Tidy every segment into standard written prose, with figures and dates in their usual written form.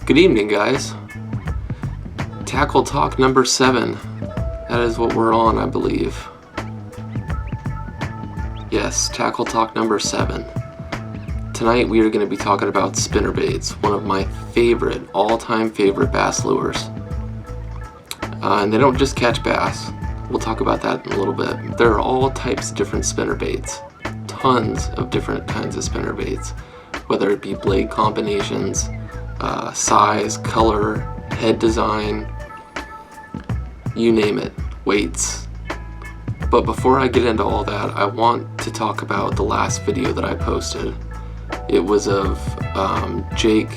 Good evening, guys. Tackle Talk number 7. That is what we're on, I believe. Yes, Tackle Talk number 7. Tonight we are going to be talking about spinnerbaits, one of my favorite, all-time favorite bass lures. And they don't just catch bass. We'll talk about that in a little bit. There are all types of different spinnerbaits. Tons of different kinds of spinnerbaits. Whether it be blade combinations, size, color, head design, you name it, weights. But before I get into all that, I want to talk about the last video that I posted. It was of Jake,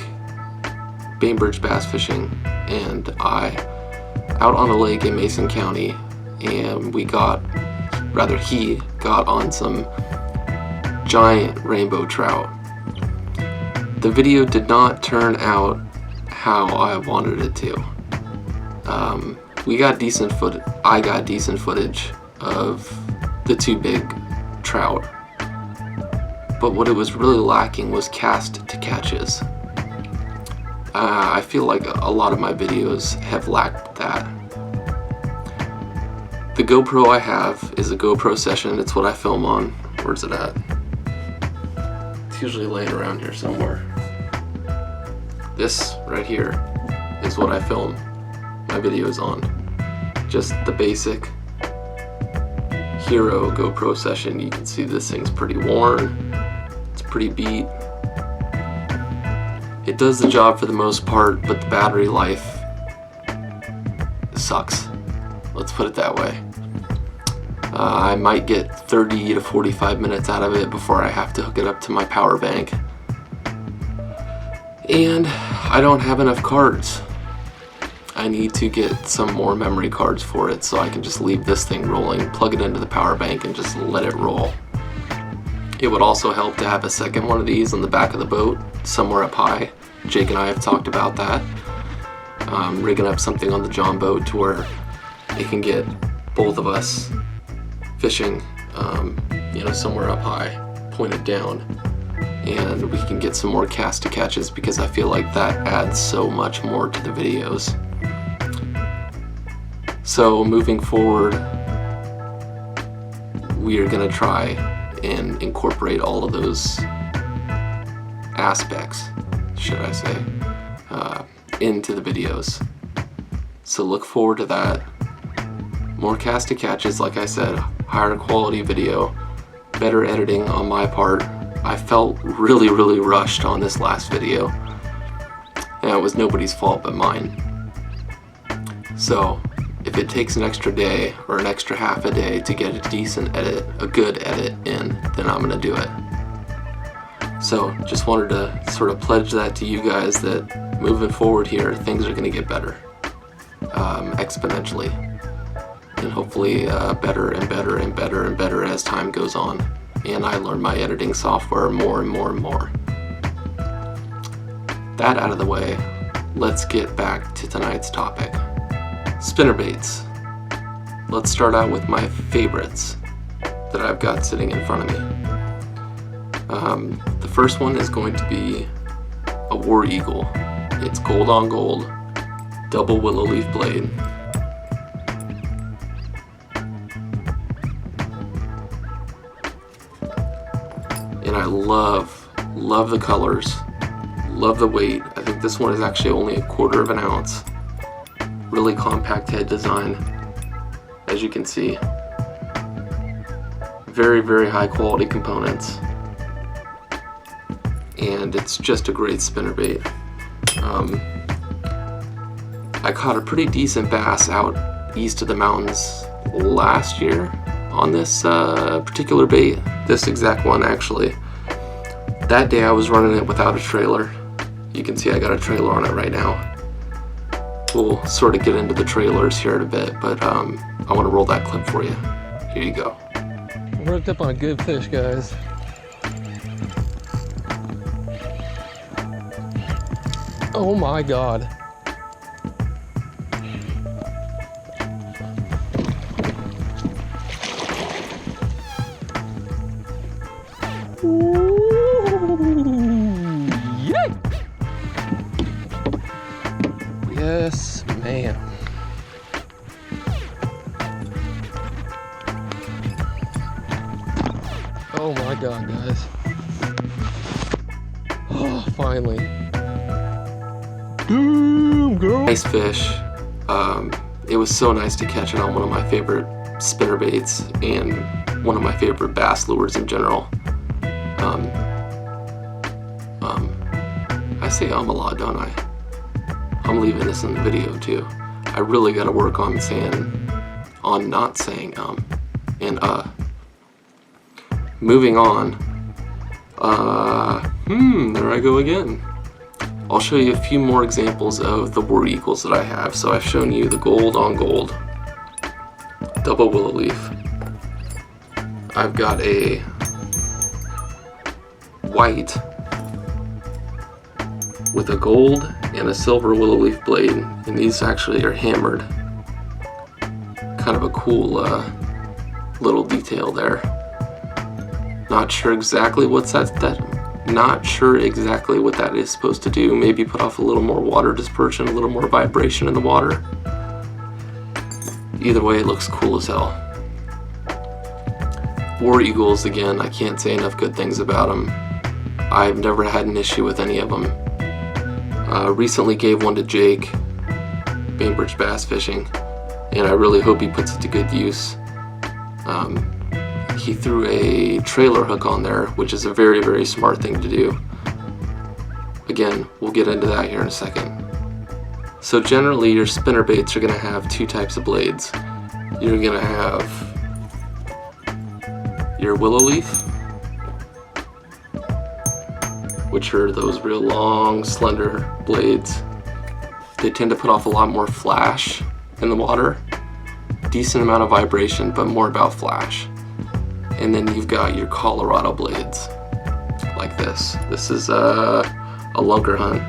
Bainbridge Bass Fishing, and I out on a lake in Mason County, and he got on some giant rainbow trout. The video did not turn out how I wanted it to. I got decent footage of the two big trout, but what it was really lacking was cast to catches. I feel like a lot of my videos have lacked that. The GoPro I have is a GoPro Session. It's what I film on. Where's it at? It's usually laying around here somewhere. This right here is what I film my videos on. Just the basic Hero GoPro Session. You can see this thing's pretty worn. It's pretty beat. It does the job for the most part, but the battery life sucks. Let's put it that way. I might get 30 to 45 minutes out of it before I have to hook it up to my power bank. And I don't have enough cards. I need to get some more memory cards for it so I can just leave this thing rolling, plug it into the power bank, and just let it roll. It would also help to have a second one of these on the back of the boat, somewhere up high. Jake and I have talked about that. Rigging up something on the John boat to where it can get both of us fishing, somewhere up high, pointed down, and we can get some more cast to catches, because I feel like that adds so much more to the videos. So moving forward, we are going to try and incorporate all of those aspects, should I say, into the videos. So look forward to that. More cast to catches, like I said, higher quality video, better editing on my part. I felt really rushed on this last video, and it was nobody's fault but mine. So if it takes an extra day or an extra half a day to get a decent edit, a good edit in, then I'm gonna do it. So just wanted to sort of pledge that to you guys, that moving forward here, things are gonna get better, exponentially, and hopefully better and better and better and better as time goes on, and I learn my editing software more and more and more. That out of the way, let's get back to tonight's topic. Spinnerbaits. Let's start out with my favorites that I've got sitting in front of me. The first one is going to be a War Eagle. It's gold on gold, double willow leaf blade. And I love the colors, love the weight. I think this one is actually only 1/4 of an ounce. Really compact head design, as you can see. Very high quality components. And it's just a great spinnerbait. I caught a pretty decent bass out east of the mountains last year on this particular bait, this exact one actually. That day I was running it without a trailer. You can see I got a trailer on it right now. We'll sort of get into the trailers here in a bit, but I want to roll that clip for you. Here you go. We're hooked up on a good fish, guys. Oh my God. Ooh, yay! Yes, ma'am. Oh my God, guys. Oh, finally. Damn, girl. Nice fish. It was so nice to catch it on one of my favorite spinnerbaits and one of my favorite bass lures in general. I say a lot, don't I? I'm leaving this in the video too. I really gotta work on not saying and Moving on. There I go again. I'll show you a few more examples of the war eagles that I have. So I've shown you the gold on gold, double willow leaf. I've got a white with a gold and a silver willow leaf blade, and these actually are hammered. Kind of a cool little detail there. Not sure exactly what that is supposed to do. Maybe put off a little more water dispersion, a little more vibration in the water. Either way, it looks cool as hell. War eagles, again, I can't say enough good things about them. I've never had an issue with any of them. Recently gave one to Jake, Bainbridge Bass Fishing, and I really hope he puts it to good use. He threw a trailer hook on there, which is a very, very smart thing to do. Again, we'll get into that here in a second. So generally your spinnerbaits are going to have two types of blades. You're going to have your willow leaf, which are those real long, slender blades. They tend to put off a lot more flash in the water. Decent amount of vibration, but more about flash. And then you've got your Colorado blades, like this. This is a lunker hunt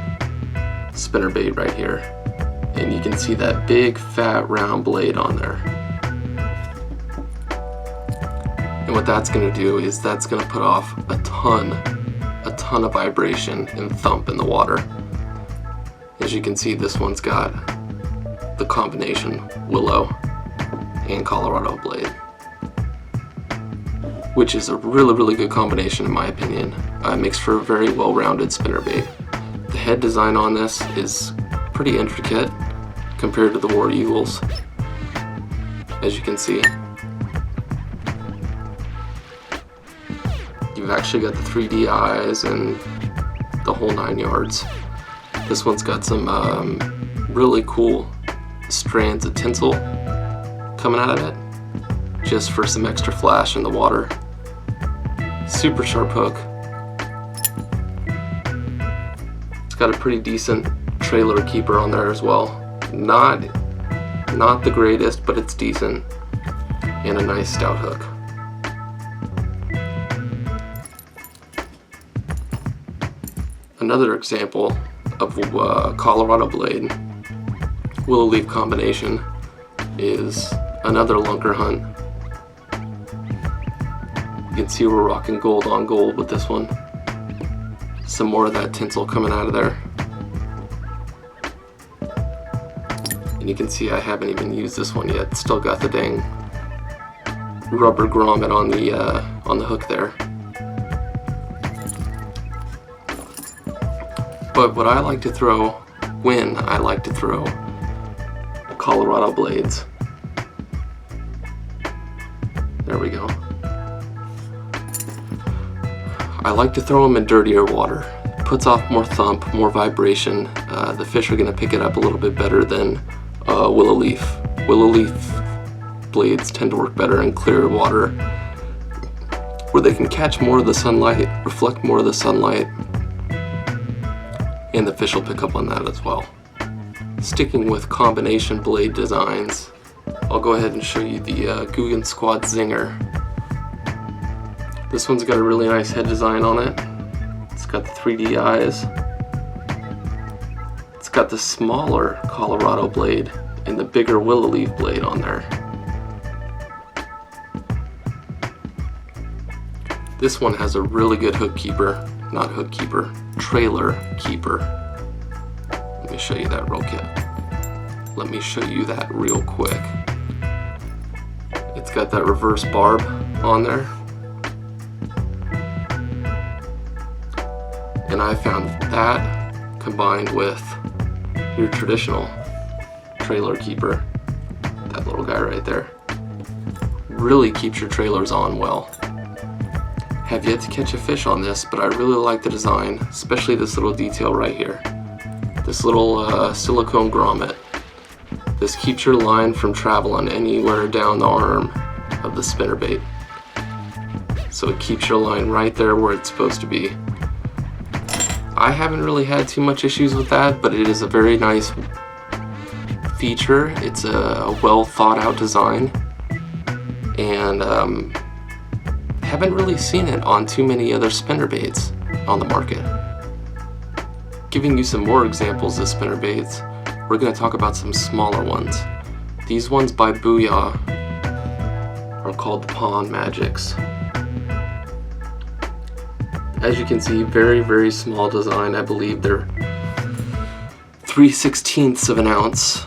spinnerbait right here. And you can see that big, fat, round blade on there. And what that's gonna do is that's gonna put off a ton of vibration and thump in the water. As you can see, this one's got the combination willow and Colorado blade, which is a really, really good combination in my opinion. It makes for a very well-rounded spinnerbait. The head design on this is pretty intricate compared to the war eagles, as you can see. You've actually got the 3D eyes and the whole 9 yards. This one's got some really cool strands of tinsel coming out of it, just for some extra flash in the water. Super sharp hook. It's got a pretty decent trailer keeper on there as well. Not the greatest, but it's decent. And a nice stout hook. Another example of Colorado blade willow leaf combination is another lunker hunt. You can see we're rocking gold on gold with this one. Some more of that tinsel coming out of there. And you can see I haven't even used this one yet. Still got the dang rubber grommet on the hook there. But what I like to throw, when I like to throw Colorado blades, there we go. I like to throw them in dirtier water. Puts off more thump, more vibration. The fish are going to pick it up a little bit better than willow leaf. Willow leaf blades tend to work better in clear water, where they can catch more of the sunlight, reflect more of the sunlight, and the fish will pick up on that as well. Sticking with combination blade designs, I'll go ahead and show you the Guggen Squad Zinger. This one's got a really nice head design on it. It's got the 3D eyes. It's got the smaller Colorado blade and the bigger willow leaf blade on there. This one has a really good hook keeper, not hook keeper, trailer keeper. Let me show you that real quick. Let me show you that real quick. It's got that reverse barb on there. And I found that combined with your traditional trailer keeper, that little guy right there, really keeps your trailers on well. Have yet to catch a fish on this, but I really like the design, especially this little detail right here. This little silicone grommet. This keeps your line from traveling anywhere down the arm of the spinnerbait. So it keeps your line right there where it's supposed to be. I haven't really had too much issues with that, but it is a very nice feature. It's a well thought out design, and haven't really seen it on too many other spinnerbaits on the market. Giving you some more examples of spinnerbaits, we're going to talk about some smaller ones. These ones by Booyah are called the Pond Magics. As you can see, very, very small design. I believe they're 3/16 of an ounce.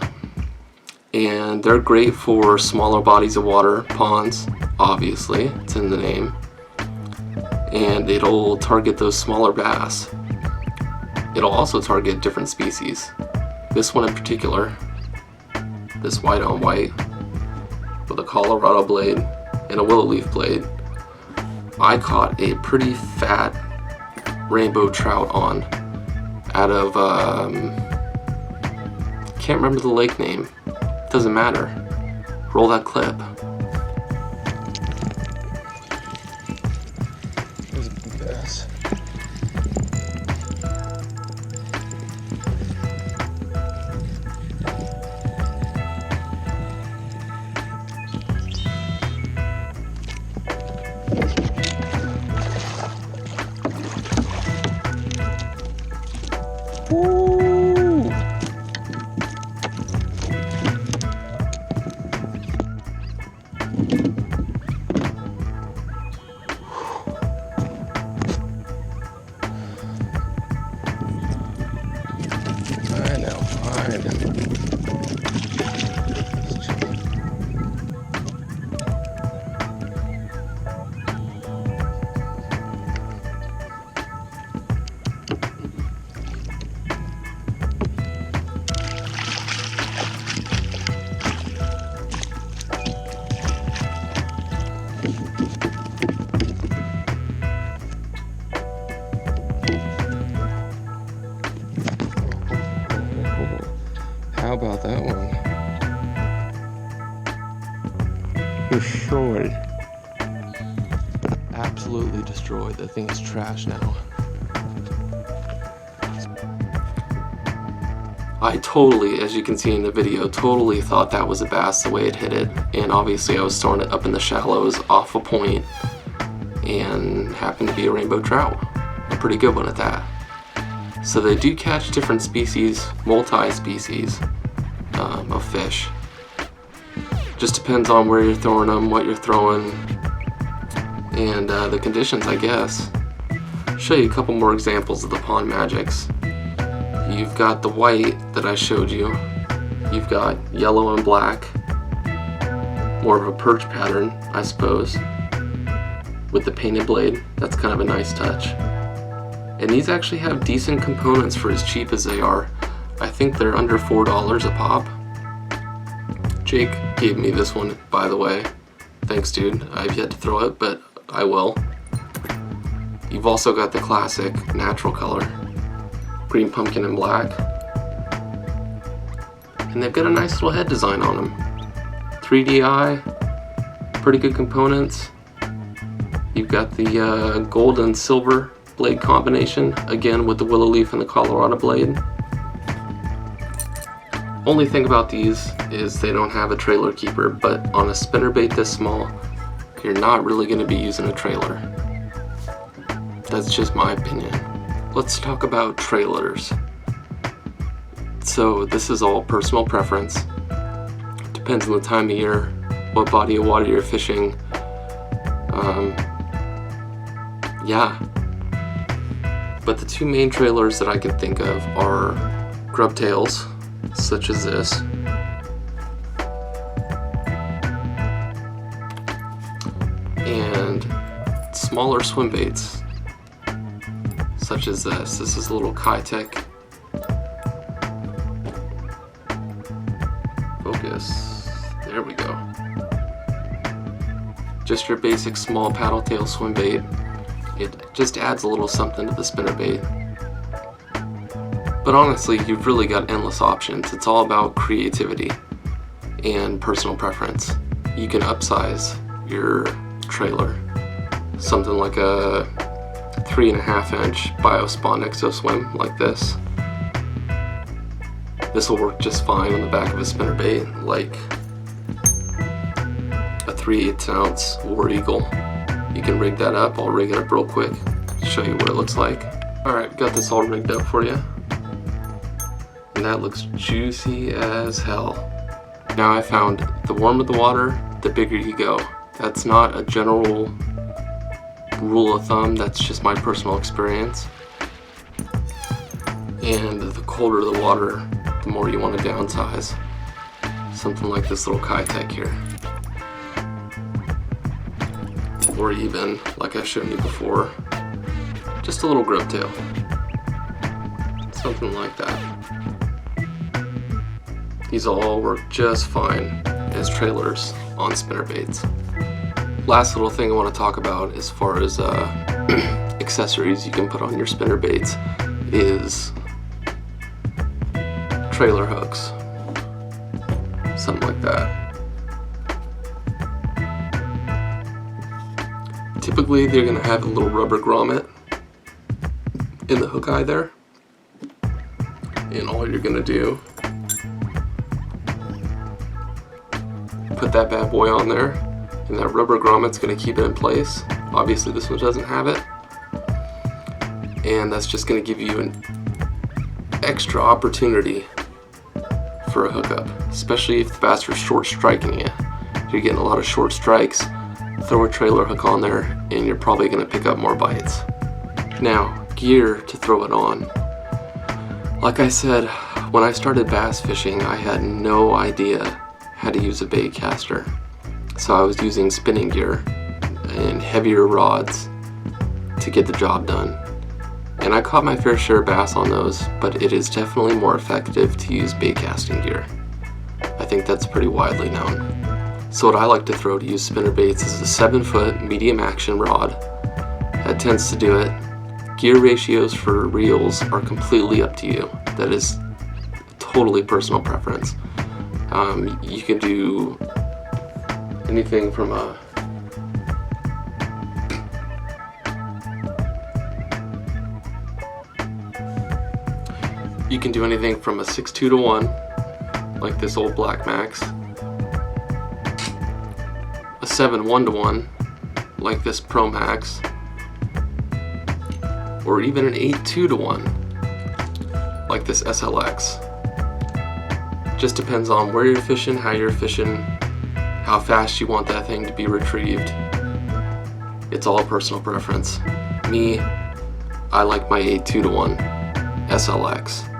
And they're great for smaller bodies of water, ponds, obviously, it's in the name. And it'll target those smaller bass. It'll also target different species. This one in particular, this white on white, with a Colorado blade and a willow leaf blade, I caught a pretty fat rainbow trout on out of, can't remember the lake name. Doesn't matter. Roll that clip. There's a big bass. Woo! I know, How about that one? Destroyed. Absolutely destroyed. That thing is trash now. I totally, as you can see in the video, totally thought that was a bass the way it hit it. And obviously I was throwing it up in the shallows off a point and happened to be a rainbow trout. A pretty good one at that. So they do catch different species, multi-species of fish. Just depends on where you're throwing them, what you're throwing, and the conditions, I guess. I'll show you a couple more examples of the Pond Magics. You've got the white that I showed you. You've got yellow and black, more of a perch pattern, I suppose, with the painted blade. That's kind of a nice touch. And these actually have decent components for as cheap as they are. I think they're under $4 a pop. Jake gave me this one, by the way. Thanks, dude. I've yet to throw it, but I will. You've also got the classic natural color, green pumpkin and black. And they've got a nice little head design on them. 3D eye, pretty good components. You've got the gold and silver blade combination, again with the willow leaf and the Colorado blade. Only thing about these is they don't have a trailer keeper, but on a spinnerbait this small, you're not really going to be using a trailer. That's just my opinion. Let's talk about trailers. So this is all personal preference. Depends on the time of year, what body of water you're fishing. Yeah. But the two main trailers that I can think of are grub tails, such as this, smaller swim baits, such as this. This is a little Kitech. Focus. There we go. Just your basic small paddle tail swim bait. It just adds a little something to the spinnerbait. But honestly, you've really got endless options. It's all about creativity and personal preference. You can upsize your trailer. Something like a 3.5-inch Biospon Exo Swim like this. This will work just fine on the back of a spinnerbait, like a 3/8 ounce War Eagle. You can rig that up. I'll rig it up real quick, show you what it looks like. Alright, got this all rigged up for you. And that looks juicy as hell. Now I found the warmer the water, the bigger you go. That's not a general rule of thumb, that's just my personal experience. And the colder the water, the more you want to downsize. Something like this little Kitech here. Or even, like I've shown you before, just a little grub tail. Something like that. These all work just fine as trailers on spinnerbaits. Last little thing I want to talk about as far as accessories you can put on your spinnerbaits is trailer hooks. Something like that. Typically they're going to have a little rubber grommet in the hook eye there. And all you're going to do, put that bad boy on there, and that rubber grommet's going to keep it in place. Obviously this one doesn't have it, and that's just going to give you an extra opportunity for a hookup, especially if the bass are short striking you. If you're getting a lot of short strikes, throw a trailer hook on there and you're probably going to pick up more bites. Now, gear to throw it on. Like I said, when I started bass fishing, I had no idea how to use a bait caster. So I was using spinning gear and heavier rods to get the job done. And I caught my fair share of bass on those, but it is definitely more effective to use bait casting gear. I think that's pretty widely known. So what I like to throw to use spinnerbaits is a 7-foot medium action rod. That tends to do it. Gear ratios for reels are completely up to you. That is totally personal preference. You can do anything from a You can do anything from a 6.2 to 1, like this old Black Max, a 7.1 to 1, like this Pro Max, or even an 8.2 to 1, like this SLX. Just depends on where you're fishing, how you're fishing, how fast you want that thing to be retrieved. It's all personal preference. Me, I like my 8.2 to 1 SLX.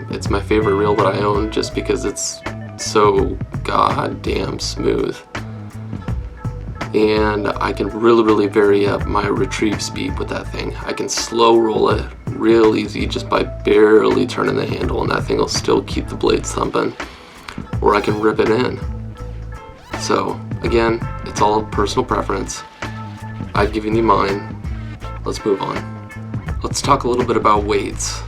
It's my favorite reel that I own just because it's so goddamn smooth. And I can really vary up my retrieve speed with that thing. I can slow roll it real easy just by barely turning the handle, and that thing will still keep the blades thumping. Or I can rip it in. So again, it's all personal preference. I've given you mine. Let's move on. Let's talk a little bit about weights.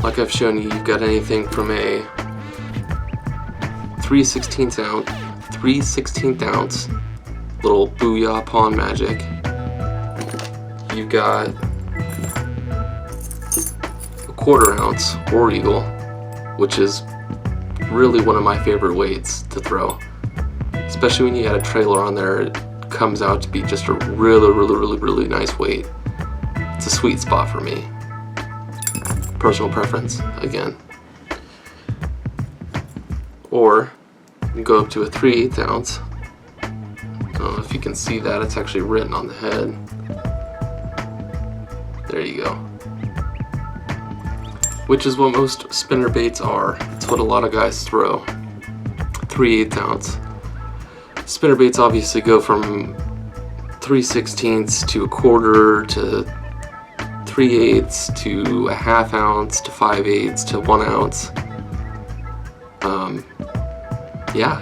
Like I've shown you, you've got anything from a 3/16 ounce little Booyah Pond Magic. You've got a 1/4 ounce War Eagle, which is really one of my favorite weights to throw. Especially when you add a trailer on there, it comes out to be just a really nice weight. It's a sweet spot for me. Personal preference, again. Or you can go up to a 3/8 ounce. I don't know if you can see that, it's actually written on the head. There you go. Which is what most spinnerbaits are. It's what a lot of guys throw. 3/8 ounce. Spinnerbaits obviously go from 3/16 to a quarter to 3/8 to a ½ ounce to 5/8 to 1 ounce. Yeah.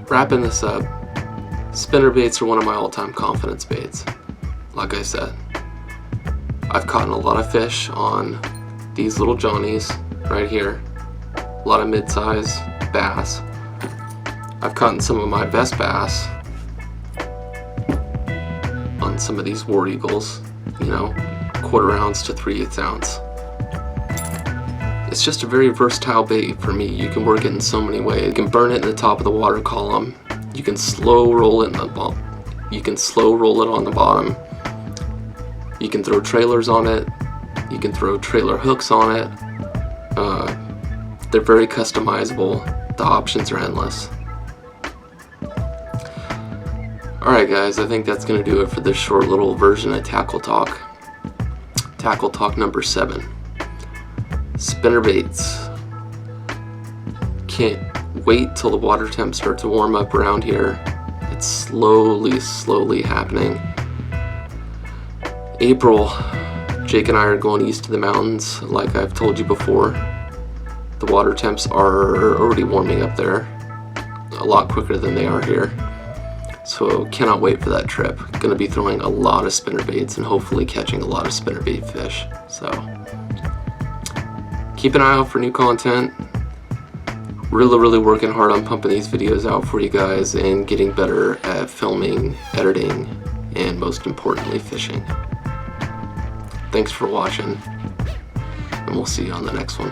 Wrapping this up, spinnerbaits are one of my all-time confidence baits. Like I said, I've caught a lot of fish on these little Johnnies right here. A lot of mid-size bass. I've caught some of my best bass on some of these War Eagles, you know, 1/4 ounce to 3/8 ounce. It's just a very versatile bait for me. You can work it in so many ways. You can burn it in the top of the water column. You can slow roll it in the bottom. You can slow roll it on the bottom. You can throw trailers on it. You can throw trailer hooks on it. They're very customizable. The options are endless. Alright guys, I think that's going to do it for this short little version of Tackle Talk. Tackle Talk number 7. Spinnerbaits. Can't wait till the water temps start to warm up around here. It's slowly happening. April, Jake and I are going east to the mountains, like I've told you before. The water temps are already warming up there a lot quicker than they are here. So cannot wait for that trip. Gonna be throwing a lot of spinnerbaits and hopefully catching a lot of spinnerbait fish. So keep an eye out for new content. Really working hard on pumping these videos out for you guys and getting better at filming, editing, and most importantly, fishing. Thanks for watching, and we'll see you on the next one.